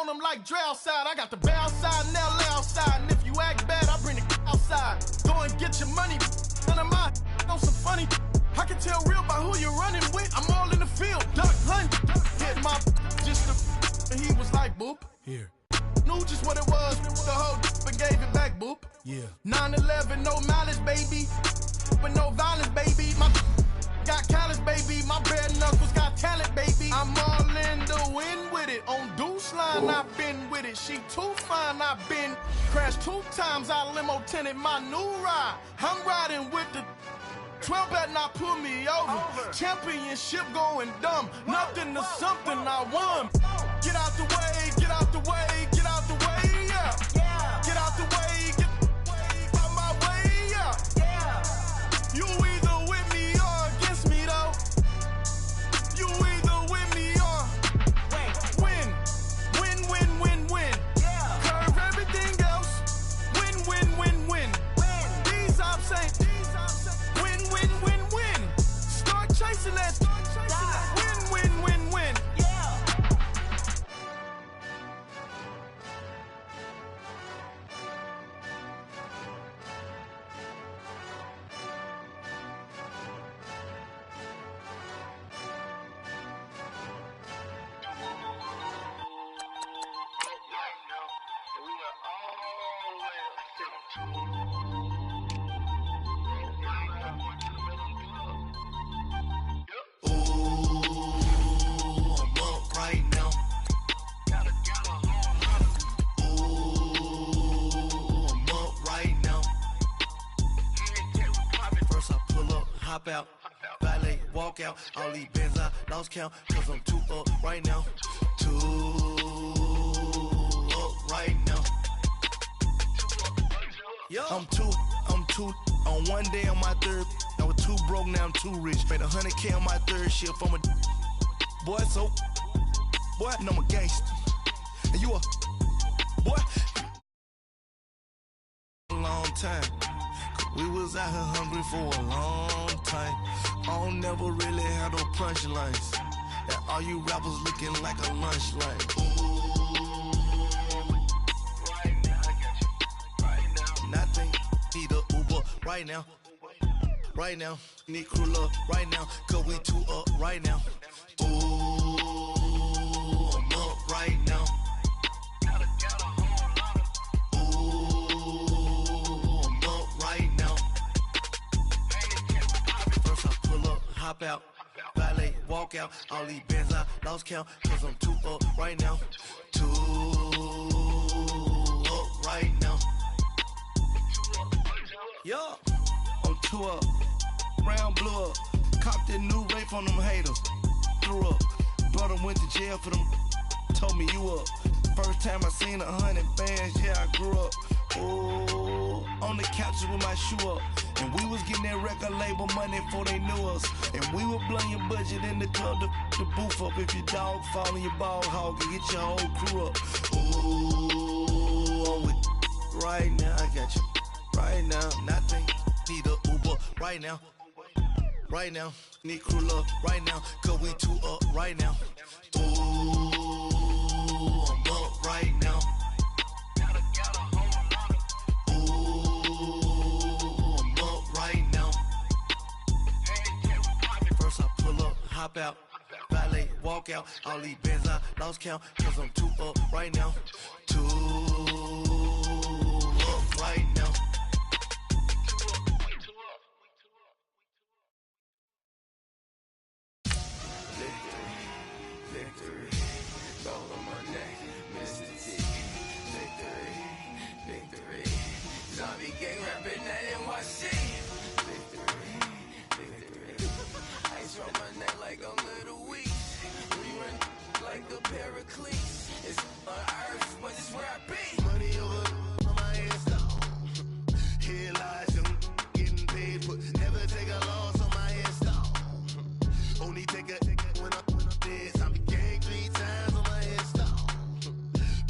on them like Dre outside. I got the bow side and LA outside. And if you act bad, I bring the outside. Go and get your money. None of my on some funny. I can tell real by who you're running with. I'm all in the field. Duck hunt. Hit my just the. And he was like, boop. Here. Knew just what it was. The whole and gave it back, boop. Yeah. 9/11, no malice, baby. But no violence, baby. My got callous, baby. My bare knuckles got talent, baby. I'm all in the wind with it. On Deuce line, I've been with it. She too fine, I've been crashed 2 times. I limo tinted my new ride. I'm riding with the 12 better not pull me over. Championship going dumb. Nothing to something I won. Get out the way, get out the way, get out the way, yeah. Get out the way, get out my way, yeah. You either with me or against me, though. You either with me or win. Win, win, win, win. Curve everything else. Win, win, win, win. These I'm saying. Win, win, win, win. Start chasing that. Win, win, win, win. Hop out, valet, walk out. All these bands I lost count, cause I'm too up right now. Too up right now. I'm too on one day on my third. I was too broke, now I'm too rich. Made 100K on my third shift from a boy, so boy, and I'm a gangster. And you a boy. Long time. We was out here hungry for a long time. I don't never really have no punchlines. And all you rappers looking like a lunch line. Ooh, right now, I got you. Right now. Nothing, need a Uber right now. Right now, need crew love right now. Cause we too up right now. Ooh, I'm up right now. Hop out, valet, walk out. All these bands I lost count, cause I'm too up right now. Too up right now. Yo, I'm too up. Round blew up. Copped that new rape from them haters. Threw up. Brother went to jail for them. Told me you up. First time I seen 100 bands, yeah, I grew up. Oh, on the couches with my shoe up. And we was getting that record label money before they knew us. And we were blowing your budget in the club to booth up. If your dog fall in your ball hog and get your whole crew up. Ooh, I'm with right now, I got you. Right now, nothing, need a Uber right now. Right now, need crew love right now. Cause we too up right now. Ooh, I'm up right now. Hop out, valet, walk out. All these bands I lost count, cause I'm too up right now. Too up right now. Victory, gold on my neck, Mr. T. Victory, zombie gang rapping that NYC. From my neck like I'm little weak. We run like the Paraclete. It's on earth, but it's where I be. Money over on my head stone. Here lies them getting paid for. Never take a loss on my headstone. Only take a when I'm dead. Zombie gang 3 times on my headstone.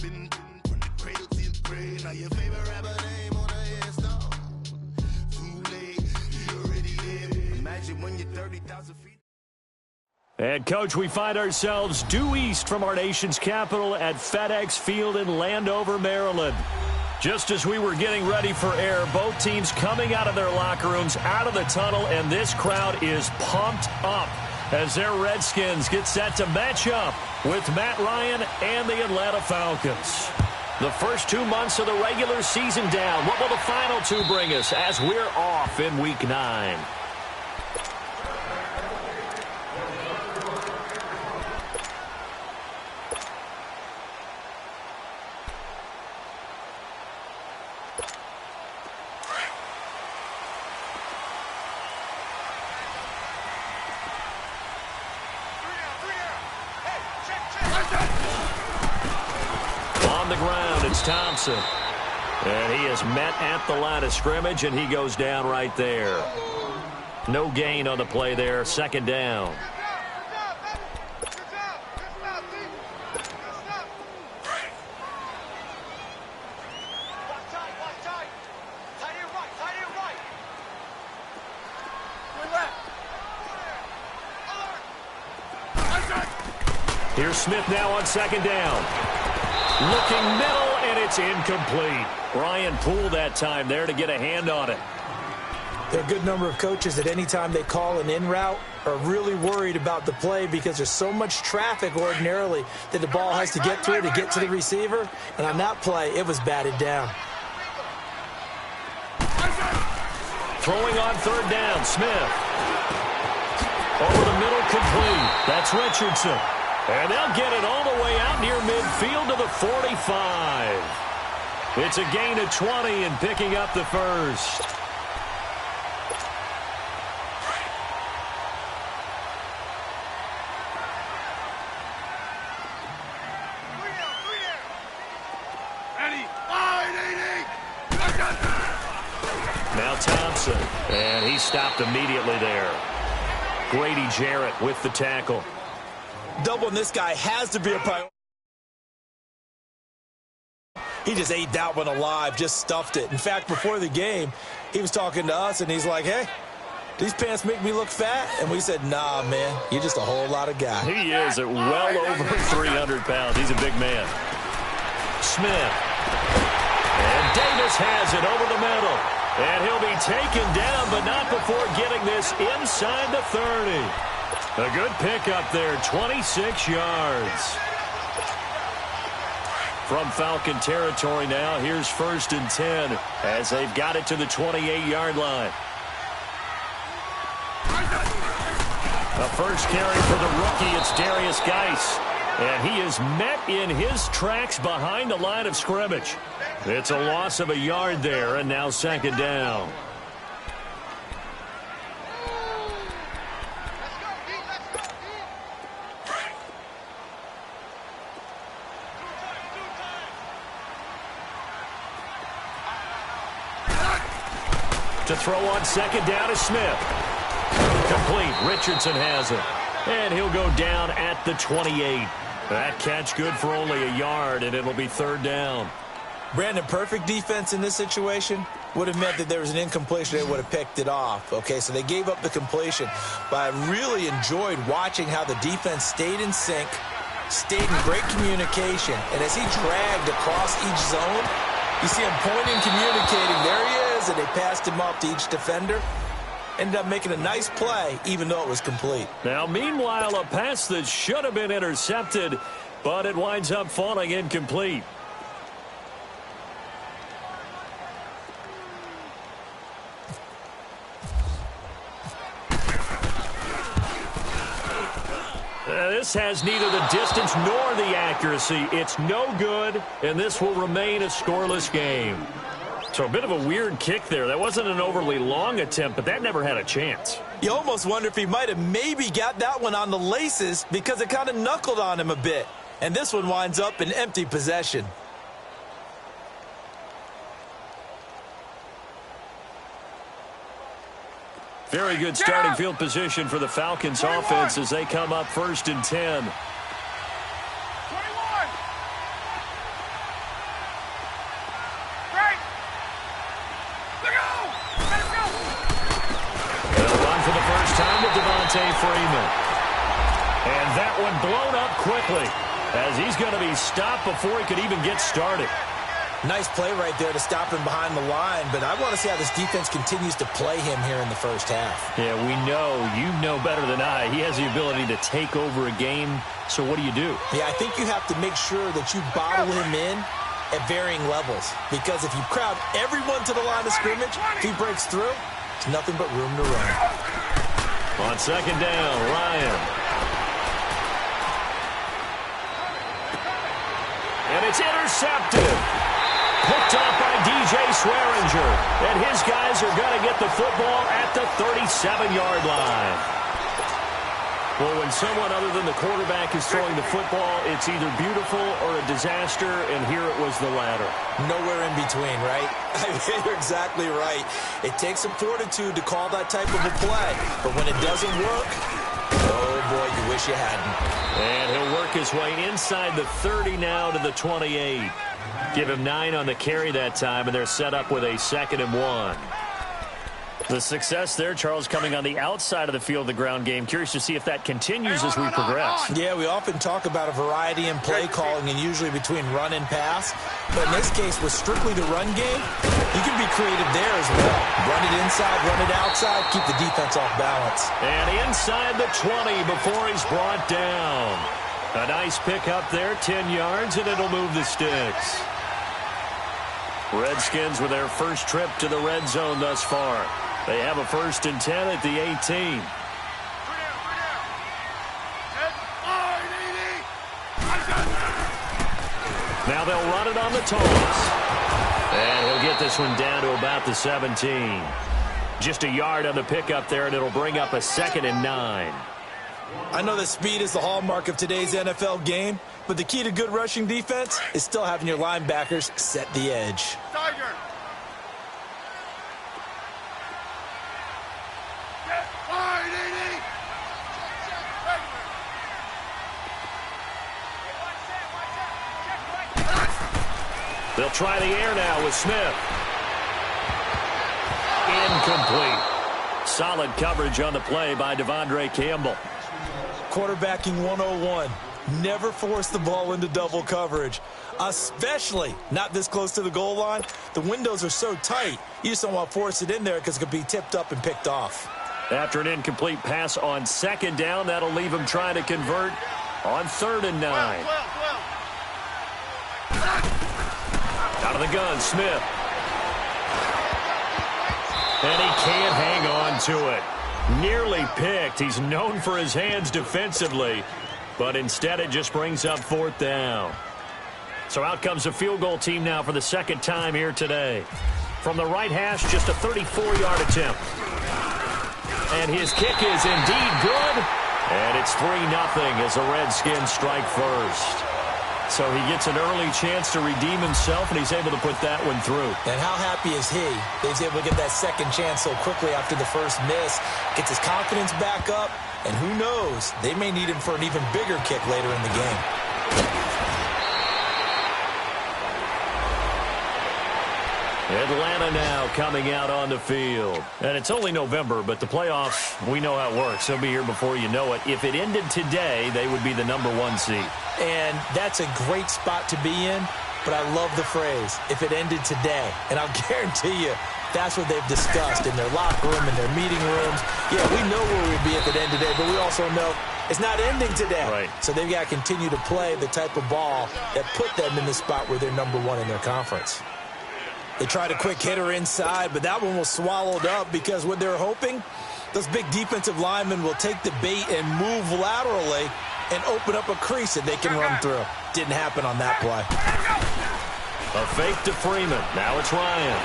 Been from the cradle to the grave. Now your favorite rapper name on a headstone. Too late, you already dead. Imagine when you're 30,000 feet. And, Coach, we find ourselves due east from our nation's capital at FedEx Field in Landover, Maryland. Just as we were getting ready for air, both teams coming out of their locker rooms, out of the tunnel, and this crowd is pumped up as their Redskins get set to match up with Matt Ryan and the Atlanta Falcons. The first 2 months of the regular season down. What will the final two bring us as we're off in Week 9? Thompson. And he is met at the line of scrimmage, and he goes down right there. No gain on the play there. Second down. Here's Smith now on second down. Looking middle, and it's incomplete. Ryan Poole that time there to get a hand on it. There are a good number of coaches that any time they call an in route are really worried about the play because there's so much traffic ordinarily that the ball has to get through to get to the receiver. And on that play, it was batted down. Throwing on third down, Smith. Over the middle, complete. That's Richardson. And they'll get it all the way out near midfield to the 45. It's a gain of 20 and picking up the first. Now Thompson, and he stopped immediately there. Grady Jarrett with the tackle. Doubling this guy has to be a priority. He just ate that one alive, just stuffed it. In fact, before the game, he was talking to us, and he's like, hey, these pants make me look fat? And we said, nah, man, you're just a whole lot of guy. He is at well over 300 pounds. He's a big man. Smith. And Davis has it over the middle. And he'll be taken down, but not before getting this inside the 30. A good pickup there, 26 yards. From Falcon territory now, here's 1st and 10 as they've got it to the 28-yard line. The first carry for the rookie, it's Darius Geis. And he is met in his tracks behind the line of scrimmage. It's a loss of a yard there, and now second down. To throw on second down is Smith. Complete. Richardson has it. And he'll go down at the 28. That catch good for only a yard, and it'll be third down. Brandon, perfect defense in this situation would have meant that there was an incompletion. They would have picked it off. Okay, so they gave up the completion. But I really enjoyed watching how the defense stayed in sync, stayed in great communication. And as he dragged across each zone, you see him pointing, communicating. There he is, and they passed him off to each defender. Ended up making a nice play, even though it was complete. Now, meanwhile, a pass that should have been intercepted, but it winds up falling incomplete. This has neither the distance nor the accuracy. It's no good, and this will remain a scoreless game. So a bit of a weird kick there. That wasn't an overly long attempt, but that never had a chance. You almost wonder if he might have maybe got that one on the laces because it kind of knuckled on him a bit. And this one winds up in empty possession. Very good starting field position for the Falcons offense as they come up 1st and 10. 21. Right. Let go. Let go. They'll run for the first time to Devontae Freeman. that one blown up quickly as he's going to be stopped before he could even get started. Nice play right there to stop him behind the line, but I want to see how this defense continues to play him here in the first half. Yeah, we know, you know better than I, he has the ability to take over a game, so what do you do? Yeah, I think you have to make sure that you bottle him in at varying levels, because if you crowd everyone to the line of scrimmage, if he breaks through, there's nothing but room to run. On second down, Ryan. And it's intercepted. Picked off by DJ Swearinger. And his guys are going to get the football at the 37-yard line. Well, when someone other than the quarterback is throwing the football, it's either beautiful or a disaster, and here it was the latter. Nowhere in between, right? You're exactly right. It takes some fortitude to call that type of a play, but when it doesn't work, oh boy, you wish you hadn't. And he'll work his way inside the 30 now to the 28. Give him 9 on the carry that time, and they're set up with a 2nd and 1. The success there, Charles, coming on the outside of the field, the ground game. Curious to see if that continues as we progress. Yeah, we often talk about a variety in play calling and usually between run and pass. But in this case, with strictly the run game, you can be creative there as well. Run it inside, run it outside, keep the defense off balance. And inside the 20 before he's brought down. A nice pick up there, 10 yards, and it'll move the sticks. Redskins with their first trip to the red zone thus far. They have a 1st and 10 at the 18. Now they'll run it on the toss. And he'll get this one down to about the 17. Just a yard on the pickup there, and it'll bring up a 2nd and 9. I know that speed is the hallmark of today's NFL game, but the key to good rushing defense is still having your linebackers set the edge. Tiger. They'll try the air now with Smith. Incomplete. Solid coverage on the play by Devondre Campbell. Quarterbacking 101. Never force the ball into double coverage, especially not this close to the goal line. The windows are so tight, you just don't want to force it in there because it could be tipped up and picked off. After an incomplete pass on 2nd down, that'll leave him trying to convert on 3rd and 9. Out of the gun, Smith. And he can't hang on to it. Nearly picked. He's known for his hands defensively, but instead it just brings up 4th down. So out comes the field goal team now for the 2nd time here today. From the right hash, just a 34-yard attempt. And his kick is indeed good. And it's 3-0 as the Redskins strike first. So he gets an early chance to redeem himself, and he's able to put that one through. And how happy is he? He's able to get that second chance so quickly after the first miss. Gets his confidence back up, and who knows, they may need him for an even bigger kick later in the game. Atlanta now coming out on the field. And it's only November, but the playoffs, we know how it works. They'll be here before you know it. If it ended today, they would be the number 1 seed. And that's a great spot to be in, but I love the phrase, if it ended today. And I'll guarantee you, that's what they've discussed in their locker room, in their meeting rooms. Yeah, we know where we'd be at the end today, but we also know it's not ending today. Right. So they've got to continue to play the type of ball that put them in the spot where they're number 1 in their conference. They tried a quick hitter inside, but that one was swallowed up because what they're hoping, those big defensive linemen will take the bait and move laterally and open up a crease that they can run through. Didn't happen on that play. A fake to Freeman. Now it's Ryan.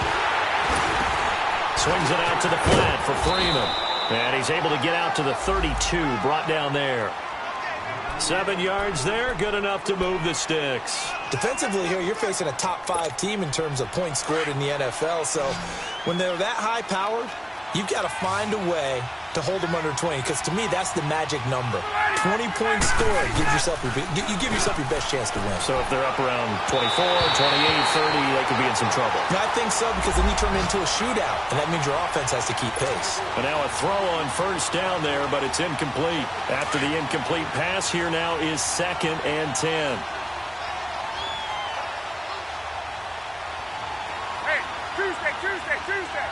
Swings it out to the flat for Freeman. And he's able to get out to the 32, brought down there. 7 yards there, good enough to move the sticks. Defensively here, you're facing a top 5 team in terms of points scored in the NFL. So when they're that high-powered, you've got to find a way to hold them under 20, because to me, that's the magic number. 20 points scored, you give yourself your best chance to win. So if they're up around 24, 28, 30, they could be in some trouble. I think so, because then you turn it into a shootout, and that means your offense has to keep pace. And now a throw on first down there, but it's incomplete. After the incomplete pass, here now is 2nd and 10. Tuesday.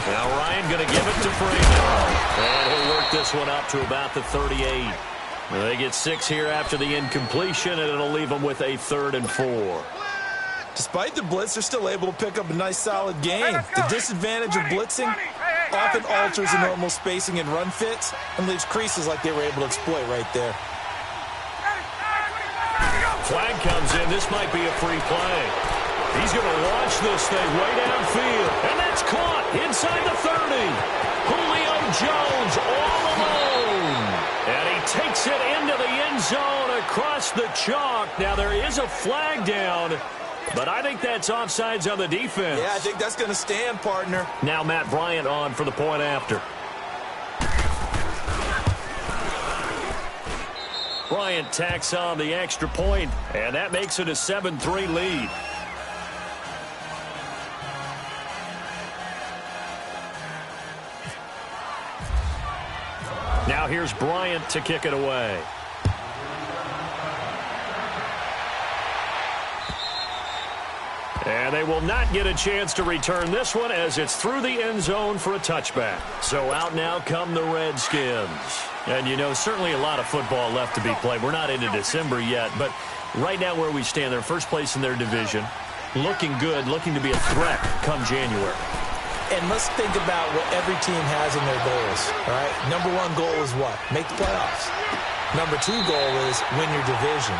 Now Ryan going to give it to Freeman. And he'll work this one up to about the 38. They get 6 here after the incompletion, and it'll leave them with a 3rd and 4. Despite the blitz, they're still able to pick up a nice, solid game. The disadvantage of blitzing often alters the normal spacing and run fits and leaves creases like they were able to exploit right there. Flag comes in. This might be a free play. He's going to launch this thing way downfield. And that's caught inside the 30. Julio Jones all alone. And he takes it into the end zone across the chalk. Now there is a flag down, but I think that's offsides on the defense. Yeah, I think that's going to stand, partner. Now Matt Bryant on for the point after. Bryant tacks on the extra point, and that makes it a 7-3 lead. Now here's Bryant to kick it away. And they will not get a chance to return this one as it's through the end zone for a touchback. So out now come the Redskins. And, you know, certainly a lot of football left to be played. We're not into December yet, but right now where we stand, they're first place in their division, looking good, looking to be a threat come January. And let's think about what every team has in their goals, all right? Number 1 goal is what? Make the playoffs. Number 2 goal is win your division.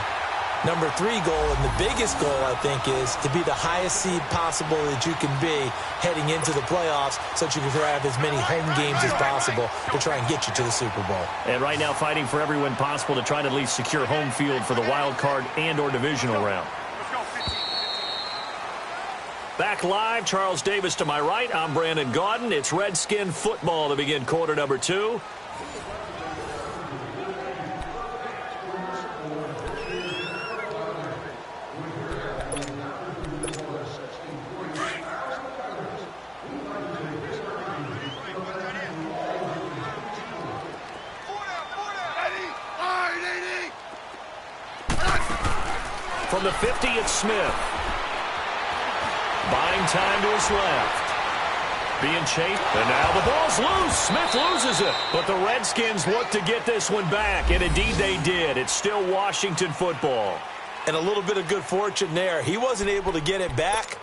Number 3 goal, and the biggest goal, I think, is to be the highest seed possible that you can be heading into the playoffs so that you can have as many home games as possible to try and get you to the Super Bowl. And right now fighting for every win possible to try to at least secure home field for the wild card and or divisional round. Back live, Charles Davis to my right. I'm Brandon Gaudin. It's Redskin football to begin quarter number 2. From the 50, it's Smith. Buying time to his left. Being chased, and now the ball's loose. Smith loses it. But the Redskins look to get this one back, and indeed they did. It's still Washington football. And a little bit of good fortune there. He wasn't able to get it back,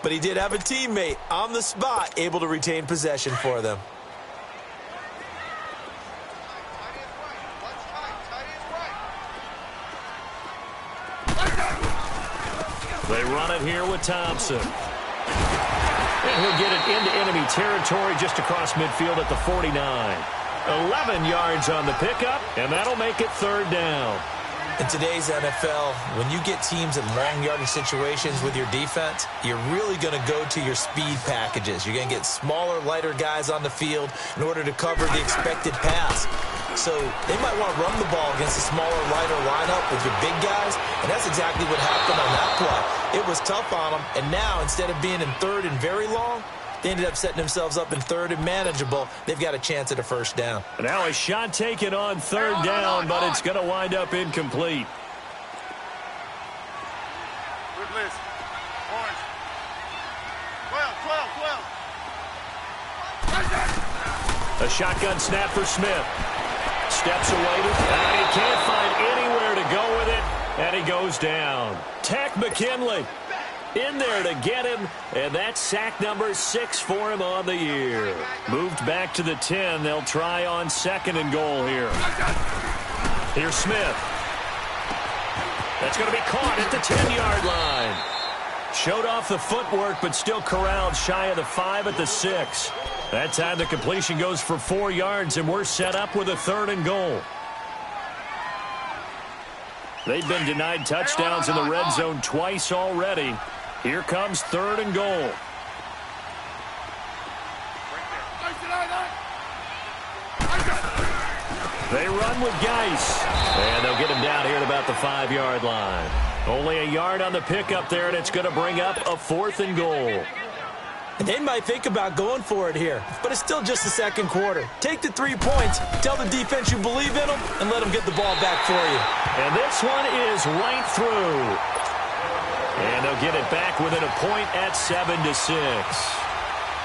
but he did have a teammate on the spot able to retain possession for them. They run it here with Thompson. And he'll get it into enemy territory just across midfield at the 49. 11 yards on the pickup, and that'll make it 3rd down. In today's NFL, when you get teams in long yardage situations with your defense, you're really going to go to your speed packages. You're going to get smaller, lighter guys on the field in order to cover the expected pass. So they might want to run the ball against a smaller, lighter lineup with your big guys, and that's exactly what happened on that play. It was tough on them, and now instead of being in 3rd and very long, they ended up setting themselves up in 3rd and manageable. They've got a chance at a 1st down. Now a shot taken on 3rd down, but it's going to wind up incomplete. Good list. Orange. 12. A shotgun snap for Smith. Steps away to, and he can't find anywhere to go with it, and he goes down. Tech McKinley in there to get him, and that's sack number 6 for him on the year. Moved back to the 10. They'll try on 2nd and goal here. Here's Smith. That's going to be caught at the 10-yard line. Showed off the footwork, but still corralled shy of the 5 at the 6. That time the completion goes for 4 yards, and we're set up with a 3rd and goal. They've been denied touchdowns in the red zone twice already. Here comes 3rd and goal. They run with Geis. And they'll get him down here at about the 5-yard line. Only a yard on the pickup there, and it's going to bring up a 4th and goal. They might think about going for it here, but it's still just the second quarter. Take the 3 points, tell the defense you believe in them, and let them get the ball back for you. And this one is right through. And they'll get it back within a point at 7-6.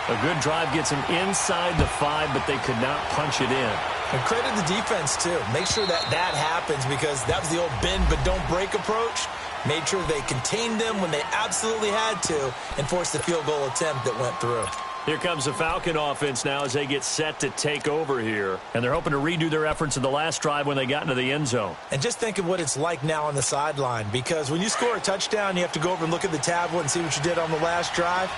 A good drive gets them inside the 5, but they could not punch it in. And credit the defense, too. Make sure that happens, because that was the old bend but don't break approach. Made sure they contained them when they absolutely had to and forced the field goal attempt that went through. Here comes the Falcon offense now as they get set to take over here. And they're hoping to redo their efforts in the last drive when they got into the end zone. And just think of what it's like now on the sideline, because when you score a touchdown, you have to go over and look at the tablet and see what you did on the last drive.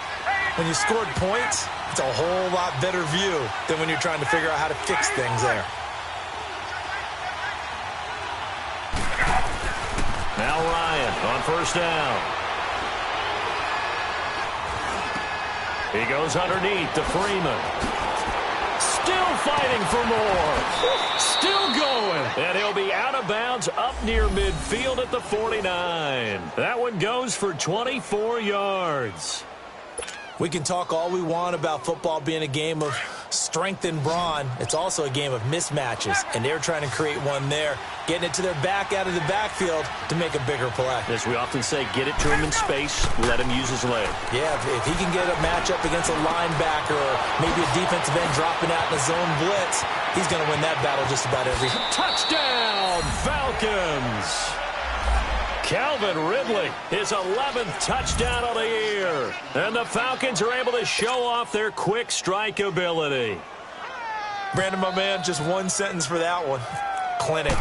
When you scored points, it's a whole lot better view than when you're trying to figure out how to fix things there. Now Ryan on first down. He goes underneath to Freeman. Still fighting for more. Still going. And he'll be out of bounds up near midfield at the 49. That one goes for 24 yards. We can talk all we want about football being a game of strength and brawn. It's also a game of mismatches, and they're trying to create one there, getting it to their back out of the backfield to make a bigger play. As we often say, get it to him in space, let him use his leg. Yeah, if he can get a matchup against a linebacker or maybe a defensive end dropping out in a zone blitz, he's going to win that battle just about every time. Touchdown, Falcons! Calvin Ridley, his 11th touchdown of the year. And the Falcons are able to show off their quick strike ability. Brandon, my man, just one sentence for that one. Clinic.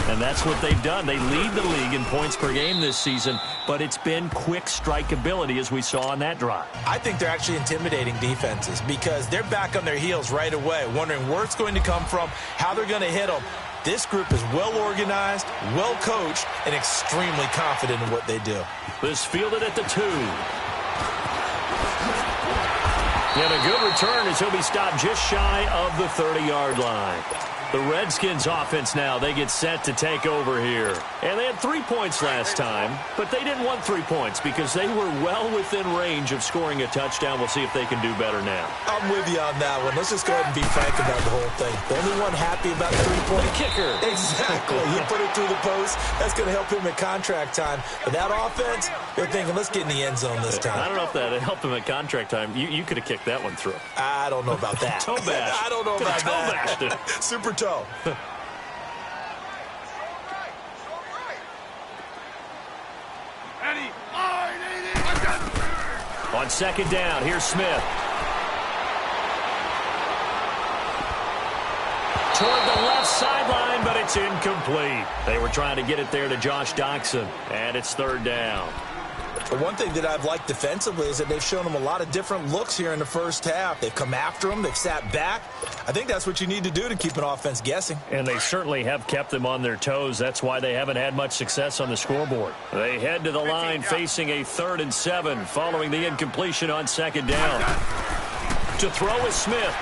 And that's what they've done. They lead the league in points per game this season, but it's been quick strike ability as we saw on that drive. I think they're actually intimidating defenses because they're back on their heels right away, wondering where it's going to come from, how they're going to hit them. This group is well organized, well coached, and extremely confident in what they do. This fielded at the 2. And a good return as he'll be stopped just shy of the 30-yard line. The Redskins offense now, they get set to take over here. And they had 3 points last time, but they didn't want 3 points because they were well within range of scoring a touchdown. We'll see if they can do better now. I'm with you on that one. Let's just go ahead and be frank about the whole thing. The only one happy about the 3-point kicker. Exactly. He put it through the post. That's going to help him at contract time. But that offense, they're thinking, let's get in the end zone this time. I don't know if that helped him at contract time. You could have kicked that one through. I don't know about that. Toe bash. I don't know about that. Toe bashed it. Super toe. On second down, here's Smith. Toward the left sideline, but it's incomplete. They were trying to get it there to Josh Doxson, and it's third down. But one thing that I've liked defensively is that they've shown them a lot of different looks here in the first half. They've come after them. They've sat back. I think that's what you need to do to keep an offense guessing. And they certainly have kept them on their toes. That's why they haven't had much success on the scoreboard. They head to the line facing a 3rd and 7 following the incompletion on second down. To throw is Smith.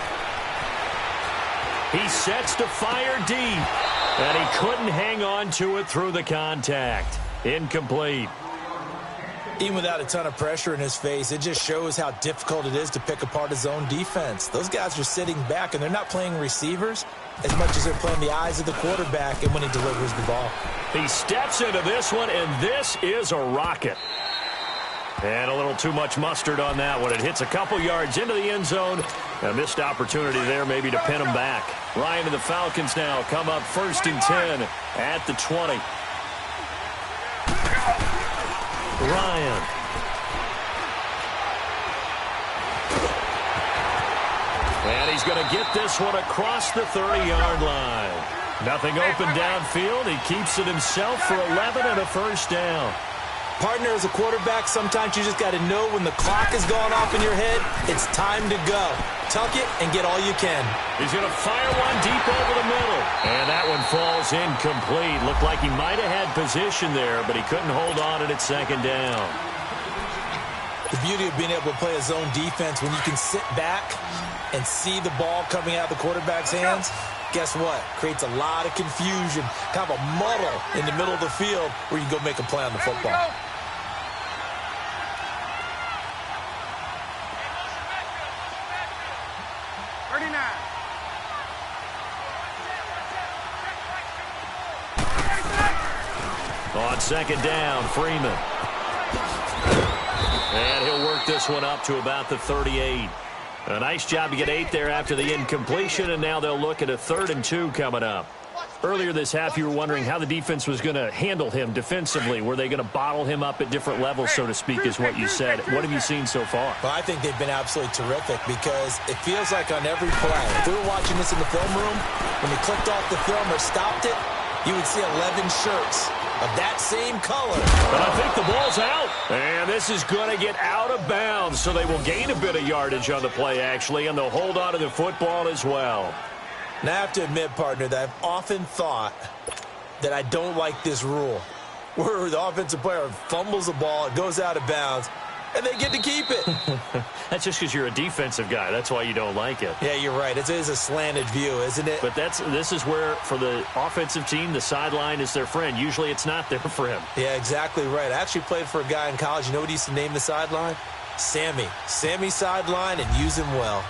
He sets to fire deep. And he couldn't hang on to it through the contact. Incomplete. Even without a ton of pressure in his face, it just shows how difficult it is to pick apart his own defense. Those guys are sitting back, and they're not playing receivers as much as they're playing the eyes of the quarterback and when he delivers the ball. He steps into this one, and this is a rocket. And a little too much mustard on that one. It hits a couple yards into the end zone. A missed opportunity there maybe to pin him back. Ryan and the Falcons now come up 1st and 10 at the 20. Ryan. And he's going to get this one across the 30-yard line. Nothing open downfield. He keeps it himself for 11 and a first down. Partner, as a quarterback, sometimes you just got to know when the clock is going off in your head, it's time to go. Tuck it and get all you can. He's going to fire one deep over the middle. And that one falls incomplete. Looked like he might have had position there, but he couldn't hold on at second down. The beauty of being able to play a zone defense when you can sit back and see the ball coming out of the quarterback's hands guess what? Creates a lot of confusion, kind of a muddle in the middle of the field where you can go make a play on the football. 39. On second down, Freeman. And he'll work this one up to about the 38. A nice job to get 8 there after the incompletion, and now they'll look at a 3rd and 2 coming up. Earlier this half, you were wondering how the defense was going to handle him defensively. Were they going to bottle him up at different levels, so to speak, is what you said. What have you seen so far? Well, I think they've been absolutely terrific because it feels like on every play, if we were watching this in the film room, when you clicked off the film or stopped it, you would see 11 shirts of that same color. But I think the ball's out. And this is going to get out of bounds, so they will gain a bit of yardage on the play, actually, and they'll hold on to the football as well. Now, I have to admit, partner, that I've often thought that I don't like this rule, where the offensive player fumbles the ball, it goes out of bounds, and they get to keep it. That's just because you're a defensive guy. That's why you don't like it. Yeah, you're right. It is a slanted view, isn't it? But this is where, for the offensive team, the sideline is their friend. Usually it's not there for him. Yeah, exactly right. I actually played for a guy in college. You know what he used to name the sideline? Sammy. Sammy sideline, and use him well.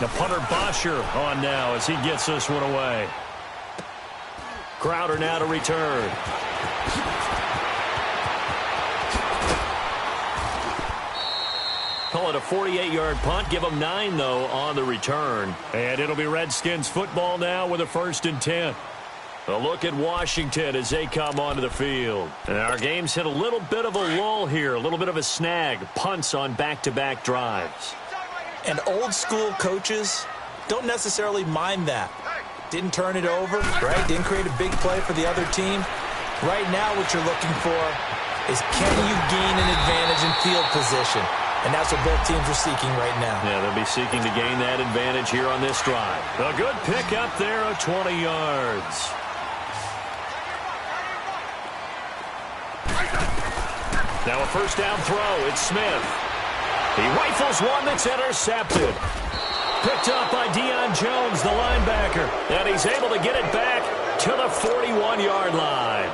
The punter Bosher on now as he gets this one away. Crowder now to return. Call it a 48-yard punt. Give them 9, though, on the return. And it'll be Redskins football now with a 1st and 10. A look at Washington as they come onto the field. And our game's hit a little bit of a lull here, a little bit of a snag. Punts on back-to-back drives. And old-school coaches don't necessarily mind that. Didn't turn it over, right? Didn't create a big play for the other team. Right now what you're looking for is can you gain an advantage in field position? And that's what both teams are seeking right now. Yeah, they'll be seeking to gain that advantage here on this drive. A good pick up there of 20 yards. Now a 1st down throw. It's Smith. He rifles one that's intercepted. Picked up by Deion Jones, the linebacker. And he's able to get it back to the 41-yard line.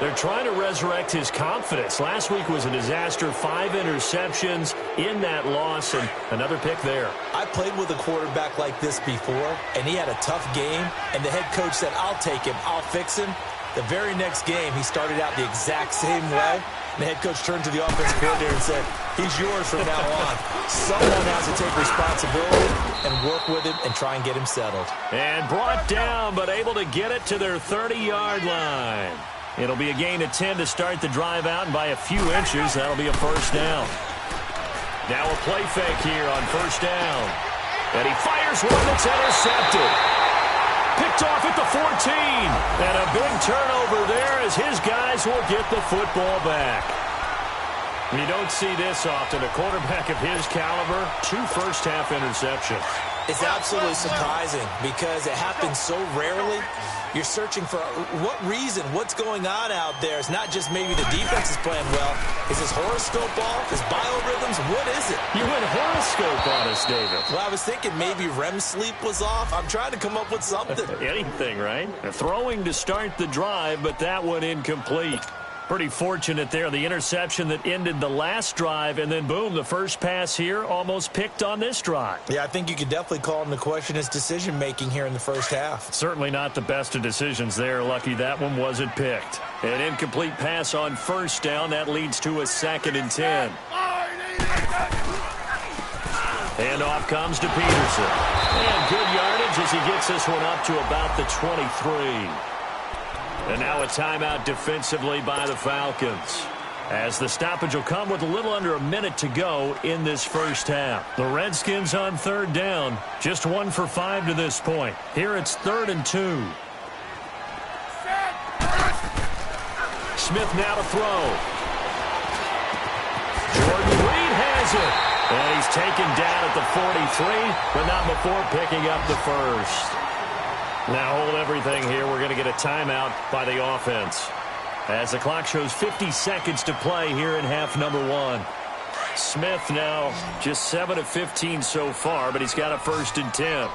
They're trying to resurrect his confidence. Last week was a disaster. 5 interceptions in that loss, and another pick there. I played with a quarterback like this before, and he had a tough game, and the head coach said, I'll take him, I'll fix him. The very next game, he started out the exact same way. And the head coach turned to the offensive coordinator and said, he's yours from now on. Someone has to take responsibility and work with him and try and get him settled. And brought down, but able to get it to their 30-yard line. It'll be a gain of 10 to start the drive out, and by a few inches, that'll be a 1st down. Now a play fake here on 1st down. And he fires one that's intercepted. Picked off at the 14. And a big turnover there as his guys will get the football back. You don't see this often. A quarterback of his caliber, 2 first-half interceptions. It's absolutely surprising because it happens so rarely. You're searching for what reason, what's going on out there. It's not just maybe the defense is playing well. Is his horoscope off? His biorhythms? What is it? You went horoscope on us, David. Well, I was thinking maybe REM sleep was off. I'm trying to come up with something. Anything, right? Throwing to start the drive, but that one incomplete. Pretty fortunate there. The interception that ended the last drive, and then, boom, the first pass here almost picked on this drive. Yeah, I think you could definitely call into question his decision-making here in the first half. Certainly not the best of decisions there. Lucky that one wasn't picked. An incomplete pass on 1st down. That leads to a 2nd and 10. And off comes to Peterson. And good yardage as he gets this one up to about the 23. And now a timeout defensively by the Falcons, as the stoppage will come with a little under a minute to go in this first half. The Redskins on 3rd down, just 1 for 5 to this point. Here it's 3rd and 2. Smith now to throw. Jordan Reed has it. And he's taken down at the 43, but not before picking up the first. Now hold everything here. We're going to get a timeout by the offense, as the clock shows 50 seconds to play here in half number 1. Smith now just 7 of 15 so far, but he's got a 1st and 10.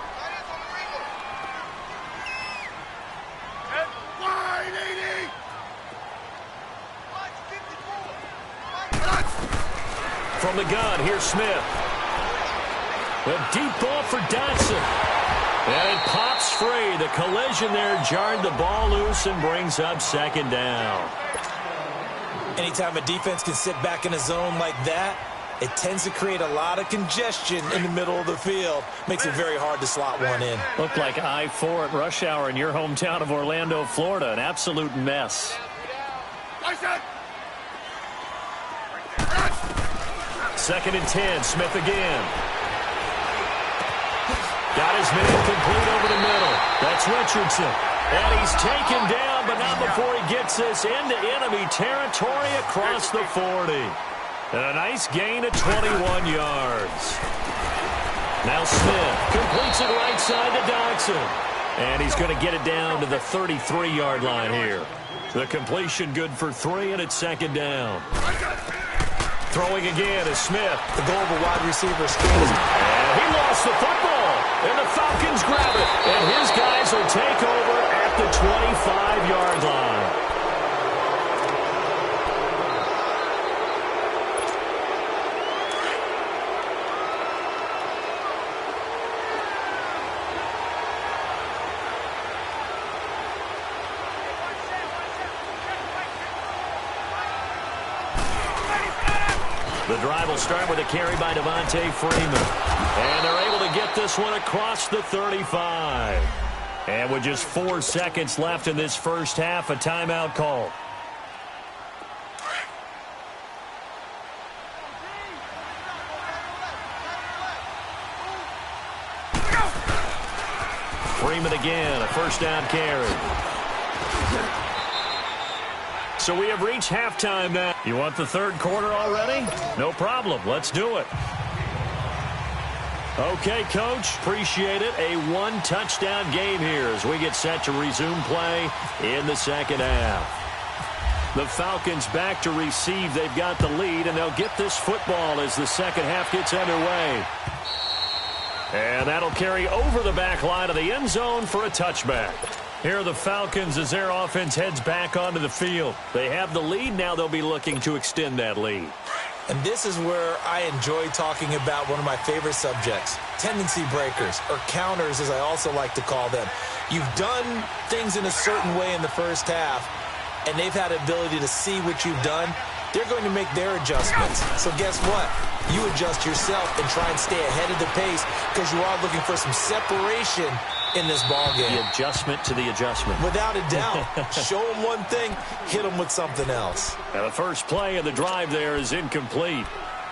From the gun, here's Smith. A deep ball for Dotson. And it pops free. The collision there jarred the ball loose and brings up second down. Anytime a defense can sit back in a zone like that, it tends to create a lot of congestion in the middle of the field. Makes it very hard to slot one in. Looked like I-4 at rush hour in your hometown of Orlando, Florida. An absolute mess. Second and 10, Smith again. Got his man complete over the middle. That's Richardson. And he's taken down, but not before he gets this into enemy territory across the 40. And a nice gain of 21 yards. Now Smith completes it right side to Dotson. And he's going to get it down to the 33-yard line here. The completion good for 3, and it's second down. Throwing again is Smith. The goal of a wide receiver screen is... And he lost the football. And the Falcons grab it. And his guys will take over at the 25-yard line. The drive will start with a carry by Devontae Freeman. And they're able to get this one across the 35. And with just 4 seconds left in this first half, a timeout call. Freeman again, a first down carry. So we have reached halftime now. You want the third quarter already? No problem. Let's do it. Okay, Coach. Appreciate it. A one-touchdown game here as we get set to resume play in the second half. The Falcons back to receive. They've got the lead, and they'll get this football as the second half gets underway. And that'll carry over the back line of the end zone for a touchback. Here are the Falcons as their offense heads back onto the field. They have the lead. Now they'll be looking to extend that lead. And this is where I enjoy talking about one of my favorite subjects, tendency breakers, or counters as I also like to call them. You've done things in a certain way in the first half, and they've had the ability to see what you've done. They're going to make their adjustments. So guess what? You adjust yourself and try and stay ahead of the pace because you are looking for some separation in this ball game. The adjustment to the adjustment. Without a doubt. Show them one thing, hit them with something else. Now the first play of the drive there is incomplete.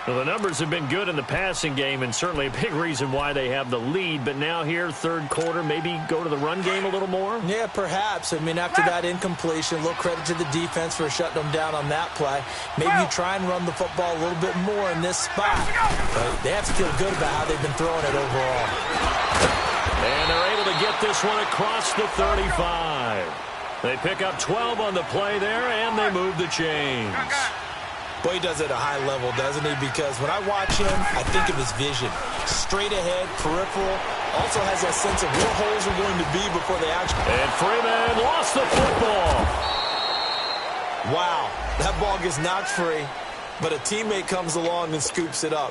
Well, the numbers have been good in the passing game and certainly a big reason why they have the lead. But now here, third quarter, maybe go to the run game a little more? Yeah, perhaps. I mean, after that incompletion, a little credit to the defense for shutting them down on that play. Maybe you try and run the football a little bit more in this spot. But they have to feel good about how they've been throwing it overall. And they're able to get this one across the 35. They pick up 12 on the play there, and they move the chains. Boy, he does it at a high level, doesn't he? Because when I watch him, I think of his vision. Straight ahead, peripheral. Also has that sense of where holes are going to be before they actually... And Freeman lost the football. Wow, that ball gets knocked free, but a teammate comes along and scoops it up.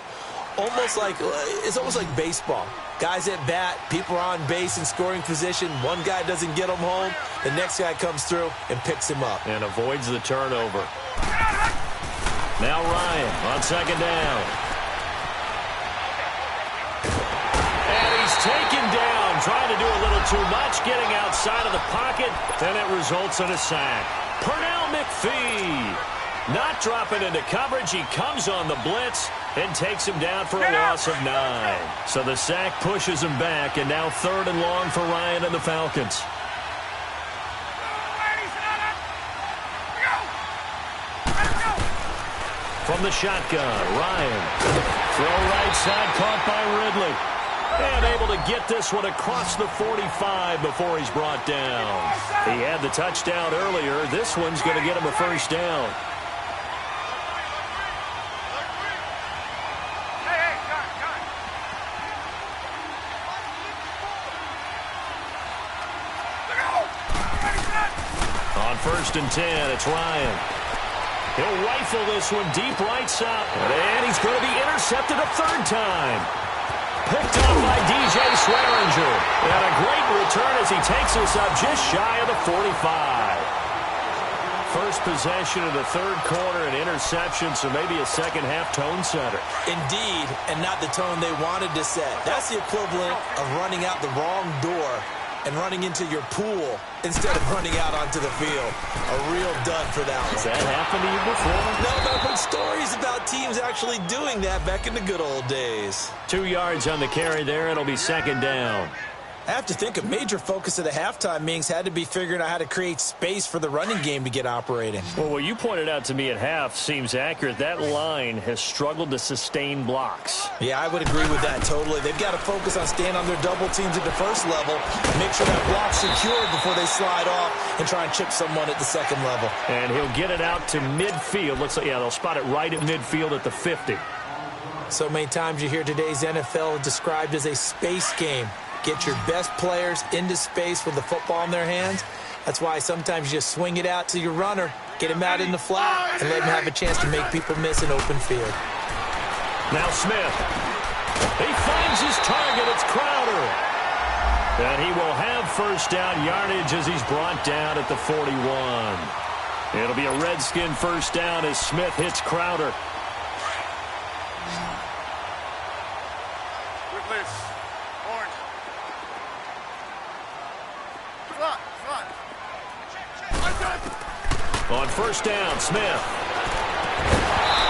It's almost like baseball. Guys at bat, people are on base in scoring position. One guy doesn't get him home. The next guy comes through and picks him up. And avoids the turnover. Now Ryan on second down. And he's taken down, trying to do a little too much, getting outside of the pocket, and it results in a sack. Pernell McPhee not dropping into coverage. He comes on the blitz and takes him down for a loss of 9. So the sack pushes him back, and now third and long for Ryan and the Falcons. From the shotgun, Ryan. Throw right side, caught by Ridley. And able to get this one across the 45 before he's brought down. He had the touchdown earlier. This one's going to get him a first down. On 1st and 10, it's Ryan. He'll rifle this one deep right side. And he's going to be intercepted a third time. Picked off by DJ Swearinger. And a great return as he takes us up just shy of the 45. First possession of the third quarter, an interception, so maybe a second-half tone setter. Indeed, and not the tone they wanted to set. That's the equivalent of running out the wrong door and running into your pool instead of running out onto the field. A real dud for that one. Has that happened to you before? No, but I've heard stories about teams actually doing that back in the good old days. 2 yards on the carry there. It'll be second down. I have to think a major focus of the halftime meetings had to be figuring out how to create space for the running game to get operating. Well, what you pointed out to me at half seems accurate. That line has struggled to sustain blocks. Yeah, I would agree with that totally. They've got to focus on staying on their double teams at the first level, make sure that block's secured before they slide off and try and chip someone at the second level. And he'll get it out to midfield. Looks like, yeah, they'll spot it right at midfield at the 50. So many times you hear today's NFL described as a space game. Get your best players into space with the football in their hands. That's why sometimes you just swing it out to your runner, get him out in the flat, and let him have a chance to make people miss an open field. Now Smith. He finds his target. It's Crowder. And he will have first down yardage as he's brought down at the 41. It'll be a Redskin first down as Smith hits Crowder. On first down, Smith.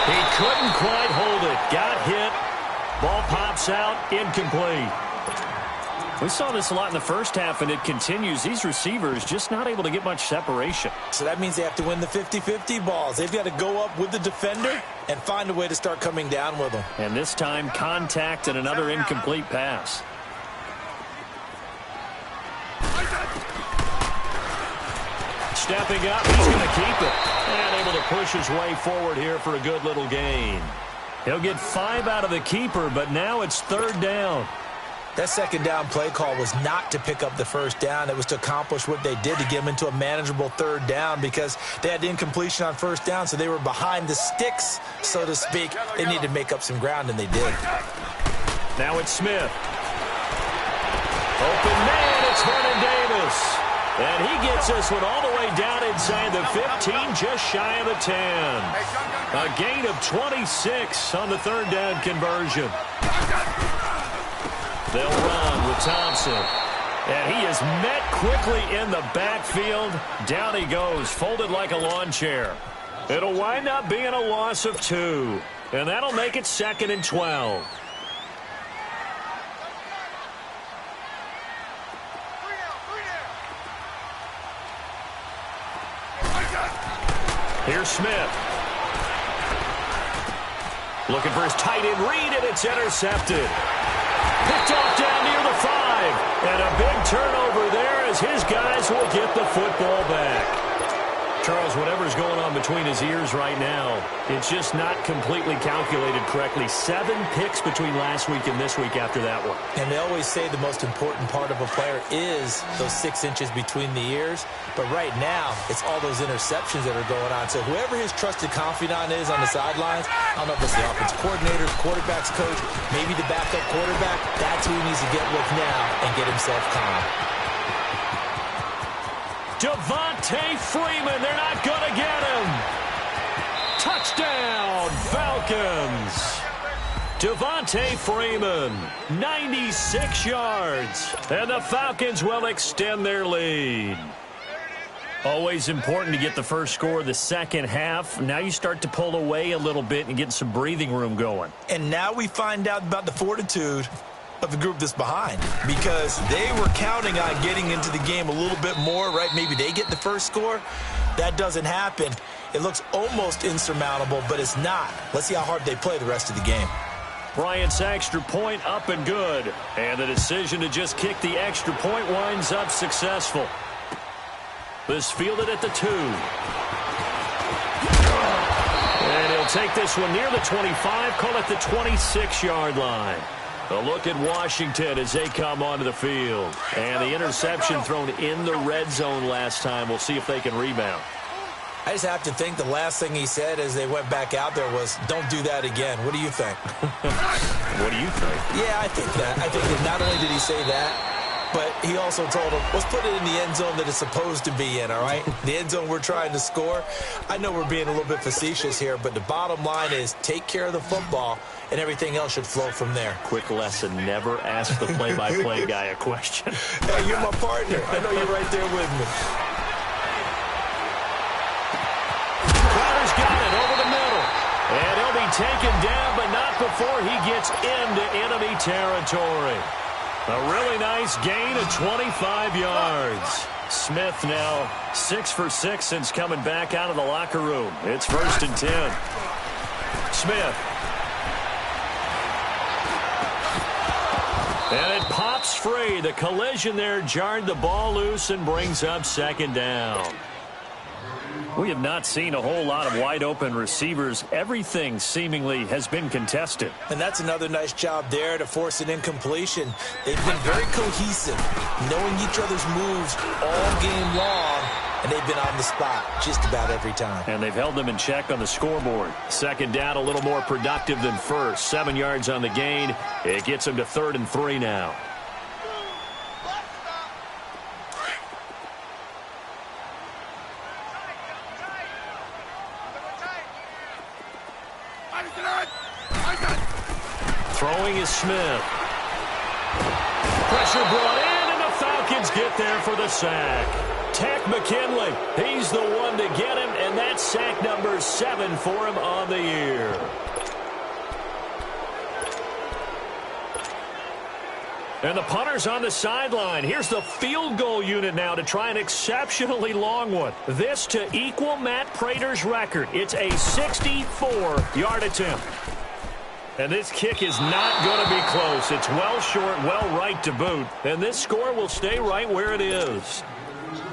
He couldn't quite hold it. Got hit. Ball pops out. Incomplete. We saw this a lot in the first half, and it continues. These receivers just not able to get much separation. So that means they have to win the 50-50 balls. They've got to go up with the defender and find a way to start coming down with them. And this time, contact and another incomplete pass. Stepping up, he's going to keep it. And able to push his way forward here for a good little gain. He'll get 5 out of the keeper, but now it's third down. That second down play call was not to pick up the first down. It was to accomplish what they did to get them into a manageable third down because they had incompletion on first down, so they were behind the sticks, so to speak. They needed to make up some ground, and they did. Now it's Smith. Open man, it's Vernon Davis. And he gets this one all the way down inside the 15, just shy of the 10. A gain of 26 on the third down conversion. They'll run with Thompson. And he is met quickly in the backfield. Down he goes, folded like a lawn chair. It'll wind up being a loss of 2. And that'll make it 2nd and 12. Here's Smith. Looking for his tight end read, and it's intercepted. Picked off down near the 5. And a big turnover there as his guys will get the football back. Charles, whatever's going on between his ears right now, it's just not completely calculated correctly. 7 picks between last week and this week after that one. And they always say the most important part of a player is those 6 inches between the ears. But right now, it's all those interceptions that are going on. So whoever his trusted confidant is on the sidelines, I don't know if it's the offense coordinator, quarterback's coach, maybe the backup quarterback, that's who he needs to get with now and get himself calm. Devontae Freeman, they're not going to get him. Touchdown, Falcons. Devontae Freeman, 96 yards. And the Falcons will extend their lead. Always important to get the first score of the second half. Now you start to pull away a little bit and get some breathing room going. And now we find out about the fortitude of the group that's behind, because they were counting on getting into the game a little bit more, right? Maybe they get the first score. That doesn't happen. It looks almost insurmountable, but it's not. Let's see how hard they play the rest of the game. Bryant's extra point up and good. And the decision to just kick the extra point winds up successful. This fielded at the 2. And he'll take this one near the 25, call it the 26-yard line. A look at Washington as they come onto the field. And the interception thrown in the red zone last time. We'll see if they can rebound. I just have to think the last thing he said as they went back out there was, don't do that again. What do you think? What do you think? Yeah, I think that. I think that not only did he say that, but he also told him, let's put it in the end zone that it's supposed to be in, all right? The end zone we're trying to score. I know we're being a little bit facetious here, but the bottom line is take care of the football, and everything else should flow from there. Quick lesson, never ask the play-by-play guy a question. Hey, you're my partner. I know you're right there with me. Crowder's got it over the middle. And he'll be taken down, but not before he gets into enemy territory. A really nice gain of 25 yards. Smith now 6 for 6 since coming back out of the locker room. It's 1st and 10. Smith. And it pops free. The collision there jarred the ball loose and brings up 2nd down. We have not seen a whole lot of wide-open receivers. Everything seemingly has been contested. And that's another nice job there to force an incompletion. They've been very cohesive, knowing each other's moves all game long, and they've been on the spot just about every time. And they've held them in check on the scoreboard. 2nd down, a little more productive than first. 7 yards on the gain. It gets them to 3rd and 3 now. Throwing is Smith. Pressure brought in, and the Falcons get there for the sack. Tack McKinley, he's the one to get him, and that's sack number 7 for him on the year. And the punter's on the sideline. Here's the field goal unit now to try an exceptionally long one. This to equal Matt Prater's record. It's a 64-yard attempt. And this kick is not going to be close. It's well short, well right to boot. And this score will stay right where it is.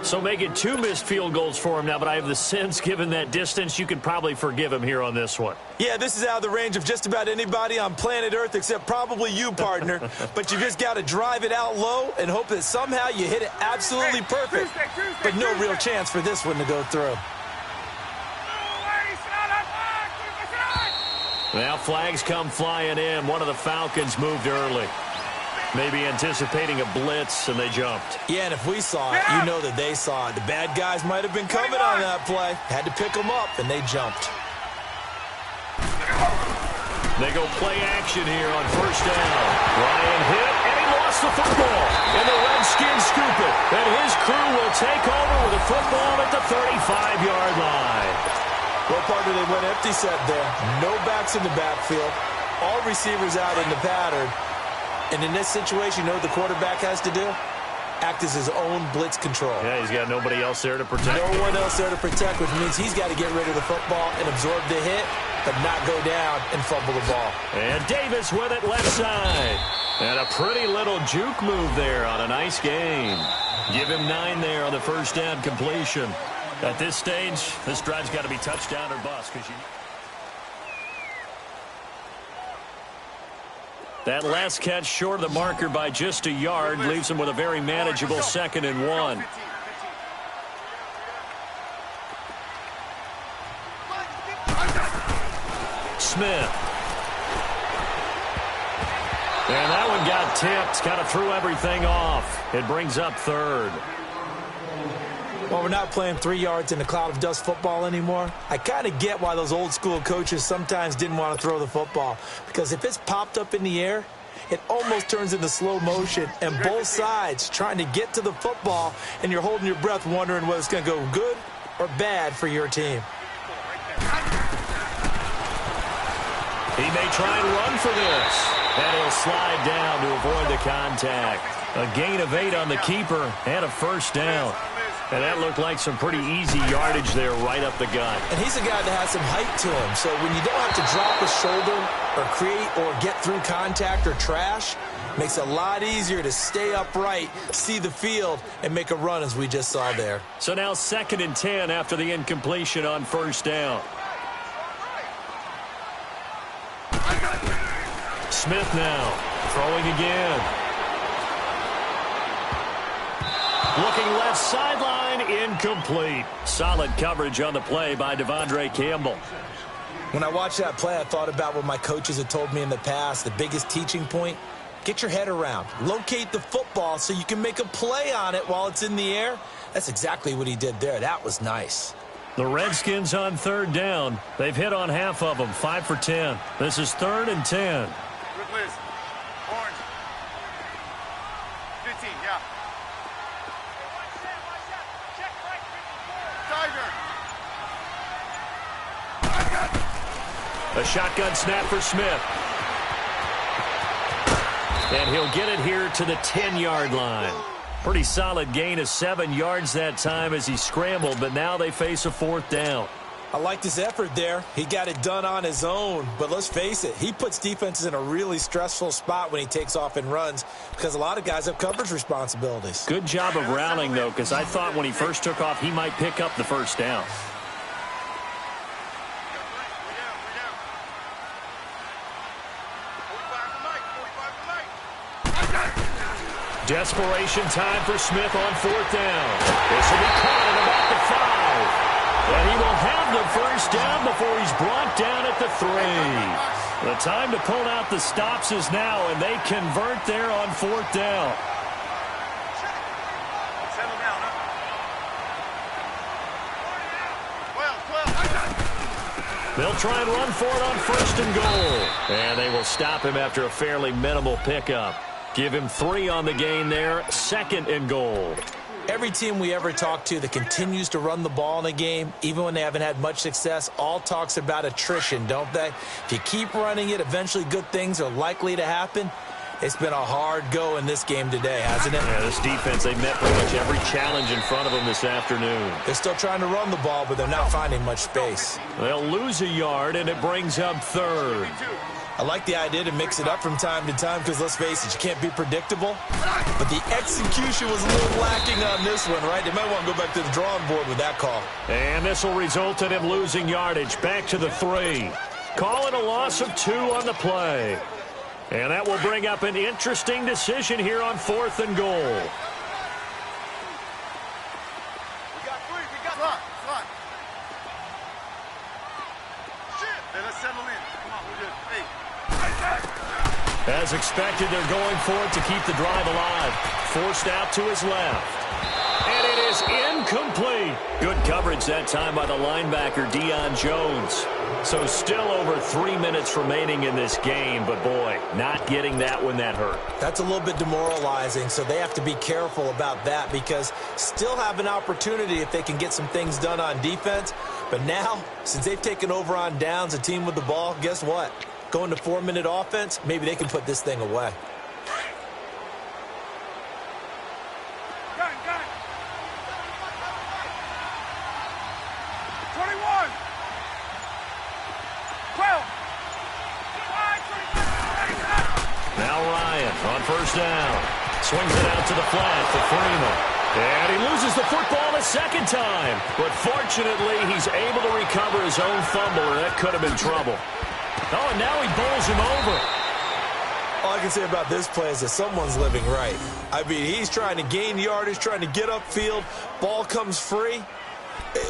So make it 2 missed field goals for him now, but I have the sense, given that distance, you could probably forgive him here on this one. Yeah, this is out of the range of just about anybody on planet Earth except probably you, partner. But you just got to drive it out low and hope that somehow you hit it absolutely perfect. But no real chance for this one to go through. Now flags come flying in. One of the Falcons moved early. Maybe anticipating a blitz, and they jumped. Yeah, and if we saw it, you know that they saw it. The bad guys might have been coming on that play. Had to pick them up, and they jumped. They go play action here on 1st down. Ryan hit, and he lost the football. And the Redskins scoop it. And his crew will take over with the football at the 35-yard line. Well, partner, they went empty set there. No backs in the backfield. All receivers out in the pattern. And in this situation, you know what the quarterback has to do? Act as his own blitz control. Yeah, he's got nobody else there to protect. No one else there to protect, which means he's got to get rid of the football and absorb the hit, but not go down and fumble the ball. And Davis with it left side. And a pretty little juke move there on a nice game. Give him 9 there on the 1st down completion. At this stage, this drive's got to be touchdown or bust. That last catch short of the marker by just a yard leaves him with a very manageable 2nd and 1. Smith. And that one got tipped. Kind of threw everything off. It brings up 3rd. Well, we're not playing 3 yards in a cloud of dust football anymore. I kind of get why those old school coaches sometimes didn't want to throw the football. Because if it's popped up in the air, it almost turns into slow motion. And both sides trying to get to the football, and you're holding your breath wondering whether it's going to go good or bad for your team. He may try and run for this. And he'll slide down to avoid the contact. A gain of 8 on the keeper and a 1st down. And that looked like some pretty easy yardage there right up the gut. And he's a guy that has some height to him. So when you don't have to drop a shoulder or create or get through contact or trash, makes it a lot easier to stay upright, see the field, and make a run as we just saw there. So now 2nd and 10 after the incompletion on 1st down. Smith now throwing again. Looking left sideline. line, incomplete. Solid coverage on the play by Devondre Campbell. When I watched that play, I thought about what my coaches had told me in the past. The biggest teaching point, get your head around. Locate the football so you can make a play on it while it's in the air. That's exactly what he did there. That was nice. The Redskins on third down. They've hit on half of them, 5 for 10. This is 3rd and 10. Good list. Orange. 15, yeah. Tiger. A shotgun snap for Smith. And he'll get it here to the 10-yard line. Pretty solid gain of 7 yards that time as he scrambled, but now they face a 4th down. I liked his effort there. He got it done on his own. But let's face it, he puts defenses in a really stressful spot when he takes off and runs because a lot of guys have coverage responsibilities. Good job of rallying, though, because I thought when he first took off, he might pick up the first down. Desperation time for Smith on 4th down. This will be caught at about the 5. And he will have the first down before he's brought down at the 3. The time to pull out the stops is now, and they convert there on 4th down. Settle down, huh? 12. They'll try and run for it on 1st and goal. And they will stop him after a fairly minimal pickup. Give him 3 on the gain there, 2nd and goal. Every team we ever talk to that continues to run the ball in a game, even when they haven't had much success, all talks about attrition, don't they? If you keep running it, eventually good things are likely to happen. It's been a hard go in this game today, hasn't it? Yeah, this defense, they met pretty much every challenge in front of them this afternoon. They're still trying to run the ball, but they're not finding much space. They'll lose a yard, and it brings up 3rd. I like the idea to mix it up from time to time because, let's face it, you can't be predictable. But the execution was a little lacking on this one, right? They might want to go back to the drawing board with that call. And this will result in him losing yardage back to the 3. Call it a loss of 2 on the play. And that will bring up an interesting decision here on 4th and goal. We got 3. We got slot. Shit. Hey, let's settle in. Come on, we're good. Hey. As expected, they're going for it to keep the drive alive. Forced out to his left. And it is incomplete. Good coverage that time by the linebacker, Deion Jones. So still over 3 minutes remaining in this game, but boy, not getting that when that hurt. That's a little bit demoralizing, so they have to be careful about that because still have an opportunity if they can get some things done on defense. But now, since they've taken over on downs, a team with the ball, guess what? Going to 4-minute offense, maybe they can put this thing away. Gun. 21. 12. Now Ryan on 1st down. Swings it out to the flat for Freeman. And he loses the football a 2nd time. But fortunately, he's able to recover his own fumble, or that could have been trouble. Oh, and now he bowls him over. All I can say about this play is that someone's living right. I mean, he's trying to gain yardage, trying to get upfield. Ball comes free.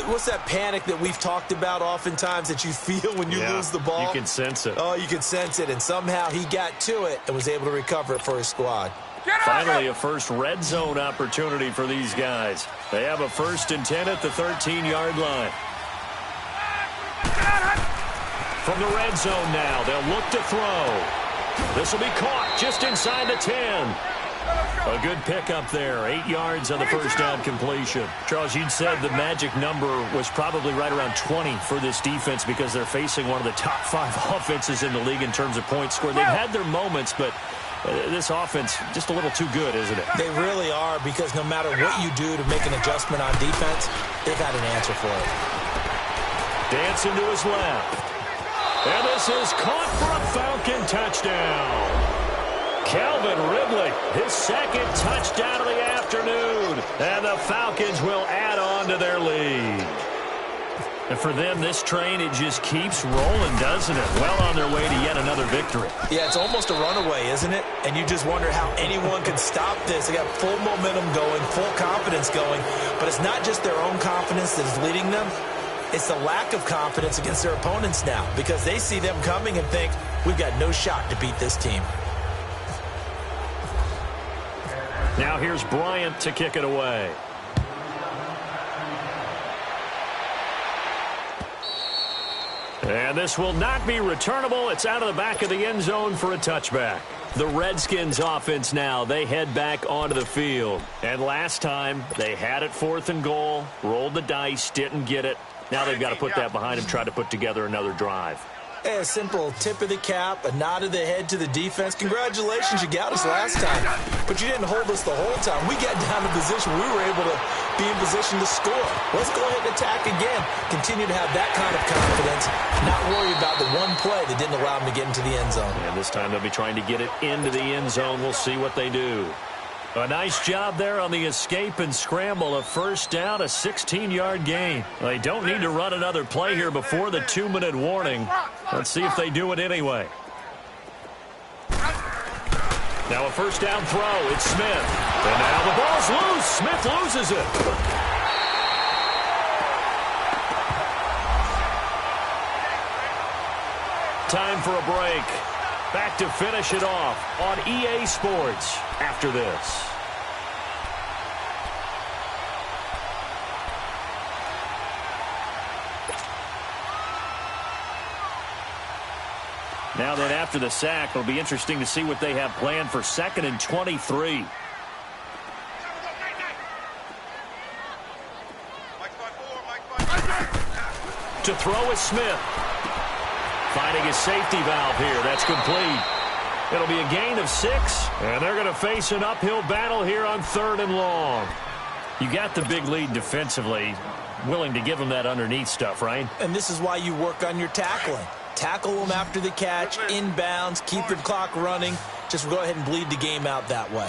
What's that panic that we've talked about oftentimes that you feel when you lose the ball? You can sense it. Oh, you can sense it, and somehow he got to it and was able to recover it for his squad. Finally, a first red zone opportunity for these guys. They have a 1st and 10 at the 13-yard line. From the red zone now, they'll look to throw. This will be caught just inside the 10. A good pickup there, 8 yards on the first down completion. Charles, you'd said the magic number was probably right around 20 for this defense because they're facing one of the top 5 offenses in the league in terms of points scored. They've had their moments, but this offense just a little too good, isn't it? They really are because no matter what you do to make an adjustment on defense, they've got an answer for it. Dancing to his left. And this is caught for a Falcon touchdown. Calvin Ridley, his 2nd touchdown of the afternoon. And the Falcons will add on to their lead. And for them, this train, it just keeps rolling, doesn't it? Well on their way to yet another victory. Yeah, it's almost a runaway, isn't it? And you just wonder how anyone can stop this. They got full momentum going, full confidence going. But it's not just their own confidence that is leading them. It's the lack of confidence against their opponents now, because they see them coming and think, we've got no shot to beat this team. Now here's Bryant to kick it away. And this will not be returnable. It's out of the back of the end zone for a touchback. The Redskins offense now, they head back onto the field. And last time, they had it 4th and goal, rolled the dice, didn't get it. Now they've got to put that behind them, try to put together another drive. Hey, a simple tip of the cap, a nod of the head to the defense. Congratulations, you got us last time. But you didn't hold us the whole time. We got down to position. We were able to be in position to score. Let's go ahead and attack again. Continue to have that kind of confidence. Not worry about the one play that didn't allow them to get into the end zone. And this time they'll be trying to get it into the end zone. We'll see what they do. A nice job there on the escape and scramble. A first down, a 16-yard gain. They don't need to run another play here before the 2-minute warning. Let's see if they do it anyway. Now a first down throw. It's Smith. And now the ball's loose. Smith loses it. Time for a break. Back to finish it off on EA Sports after this. Now then, after the sack, it'll be interesting to see what they have planned for 2nd and 23. To throw is Smith. Finding his safety valve here. That's complete. It'll be a gain of 6, and they're going to face an uphill battle here on 3rd and long. You got the big lead defensively, willing to give them that underneath stuff, right? And this is why you work on your tackling. Tackle them after the catch, inbounds, keep the clock running. Just go ahead and bleed the game out that way.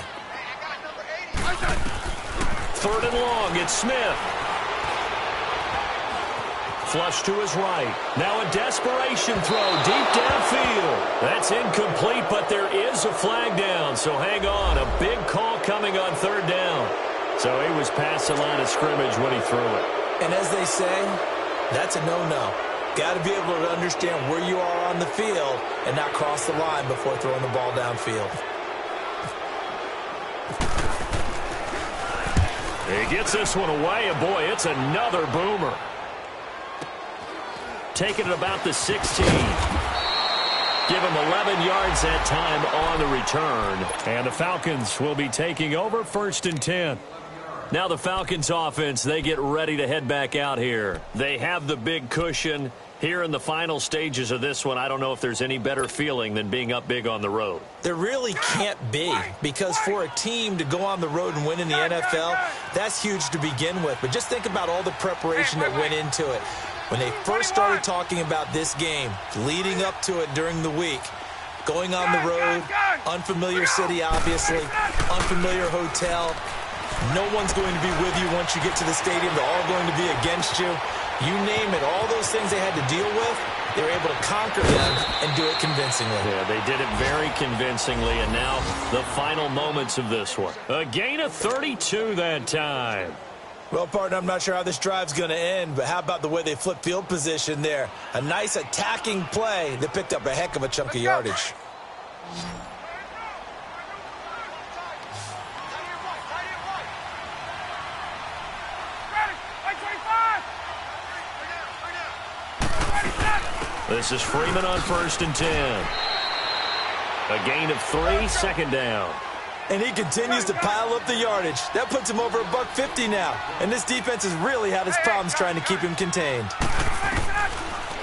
3rd and long, it's Smith. Flush to his right. Now a desperation throw deep downfield. That's incomplete, but there is a flag down, so hang on. A big call coming on 3rd down. So he was past the line of scrimmage when he threw it. And as they say, that's a no-no. Got to be able to understand where you are on the field and not cross the line before throwing the ball downfield. He gets this one away, and boy, it's another boomer. Taking it about the 16. Give him 11 yards that time on the return. And the Falcons will be taking over 1st and 10. Now the Falcons offense, they get ready to head back out here. They have the big cushion. Here in the final stages of this one, I don't know if there's any better feeling than being up big on the road. There really can't be, because for a team to go on the road and win in the NFL, that's huge to begin with. But just think about all the preparation that went into it. When they first started talking about this game, leading up to it during the week, going on the road, unfamiliar city, obviously, unfamiliar hotel. No one's going to be with you once you get to the stadium. They're all going to be against you. You name it, all those things they had to deal with, they were able to conquer them and do it convincingly. Yeah, they did it very convincingly, and now the final moments of this one. A gain of 32 that time. Well, partner, I'm not sure how this drive's going to end, but how about the way they flip field position there? A nice attacking play that picked up a heck of a chunk of yardage. This is Freeman on 1st and 10. A gain of 3, 2nd down. And he continues to pile up the yardage. That puts him over $150 now. And this defense has really had its problems trying to keep him contained.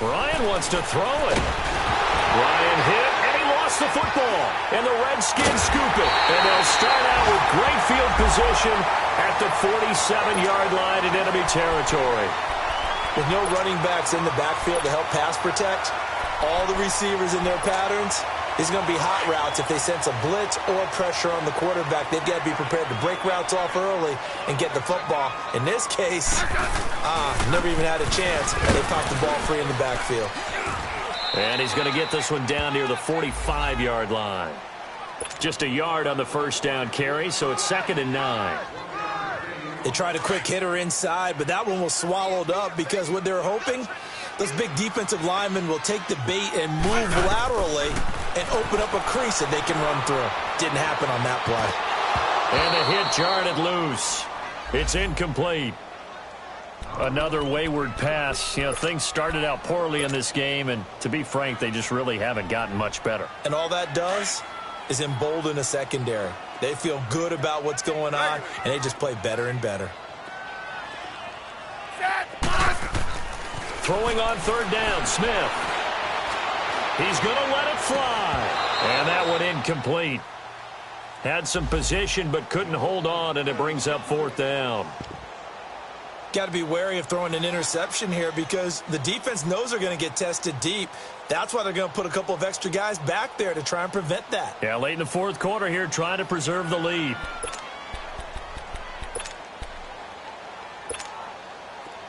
Ryan wants to throw it. Ryan hit, and he lost the football. And the Redskins scoop it. And they'll start out with great field position at the 47-yard line in enemy territory. With no running backs in the backfield to help pass protect, all the receivers in their patterns, These are going to be hot routes. If they sense a blitz or pressure on the quarterback, they've got to be prepared to break routes off early and get the football. In this case, never even had a chance. They popped the ball free in the backfield. And he's going to get this one down near the 45-yard line. Just a yard on the first down carry, so it's 2nd and 9. They tried a quick hitter inside, but that one was swallowed up because what they're hoping, those big defensive linemen will take the bait and move laterally and open up a crease that they can run through. Didn't happen on that play. And a hit jarred it loose. It's incomplete. Another wayward pass. You know, things started out poorly in this game, and to be frank, they just really haven't gotten much better. And all that does is embolden a secondary. They feel good about what's going on, and they just play better and better. Throwing on 3rd down, Smith. He's going to let it fly. And that one incomplete. Had some position but couldn't hold on, and it brings up 4th down. Got to be wary of throwing an interception here because the defense knows they're going to get tested deep. That's why they're going to put a couple of extra guys back there to try and prevent that. Yeah, late in the 4th quarter here, trying to preserve the lead.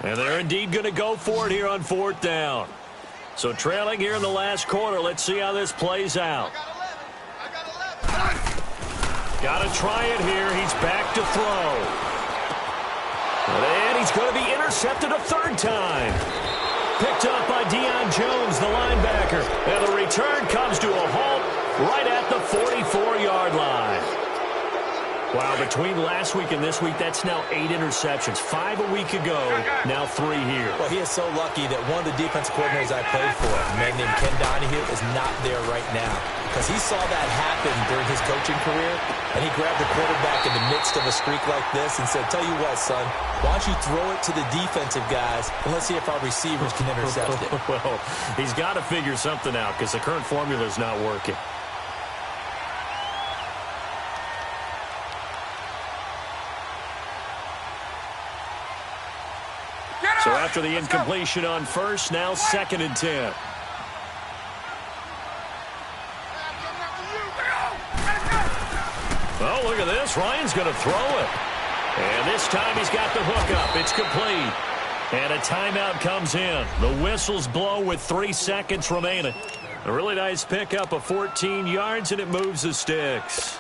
And they're indeed going to go for it here on 4th down. So trailing here in the last quarter. Let's see how this plays out. Got to try it here. He's back to throw. And he's going to be intercepted a 3rd time. Picked up by Deion Jones, the linebacker. And the return comes to a halt right at the 44-yard line. Wow, between last week and this week, that's now 8 interceptions. 5 a week ago, now 3 here. Well, he is so lucky that one of the defense coordinators I played for, a man named Ken Donahue, is not there right now. Because he saw that happen during his coaching career, and he grabbed the quarterback in the midst of a streak like this and said, tell you what, son, why don't you throw it to the defensive guys, and let's see if our receivers can intercept it. Well, he's got to figure something out because the current formula is not working. So after the incompletion on 1st, now 2nd and 10. Oh, look at this. Ryan's going to throw it. And this time he's got the hook up. It's complete. And a timeout comes in. The whistles blow with 3 seconds remaining. A really nice pickup of 14 yards, and it moves the sticks.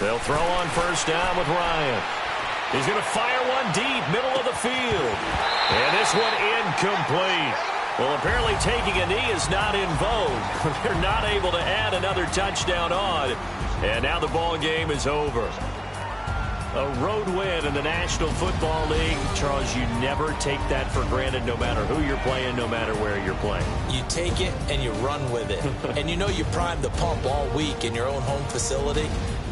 They'll throw on 1st down with Ryan. He's going to fire one deep, middle of the field. And this one incomplete. Well, apparently taking a knee is not in vogue. They're not able to add another touchdown on. And now the ball game is over. A road win in the National Football League. Charles, you never take that for granted no matter who you're playing, no matter where you're playing. You take it and you run with it. And you know you primed the pump all week in your own home facility.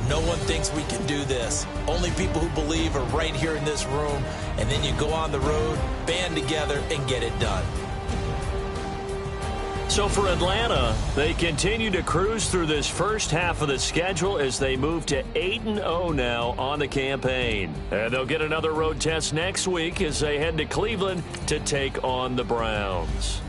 No one thinks we can do this. Only people who believe are right here in this room. And then you go on the road, band together, and get it done. So for Atlanta, they continue to cruise through this first half of the schedule as they move to 8-0 now on the campaign. And they'll get another road test next week as they head to Cleveland to take on the Browns.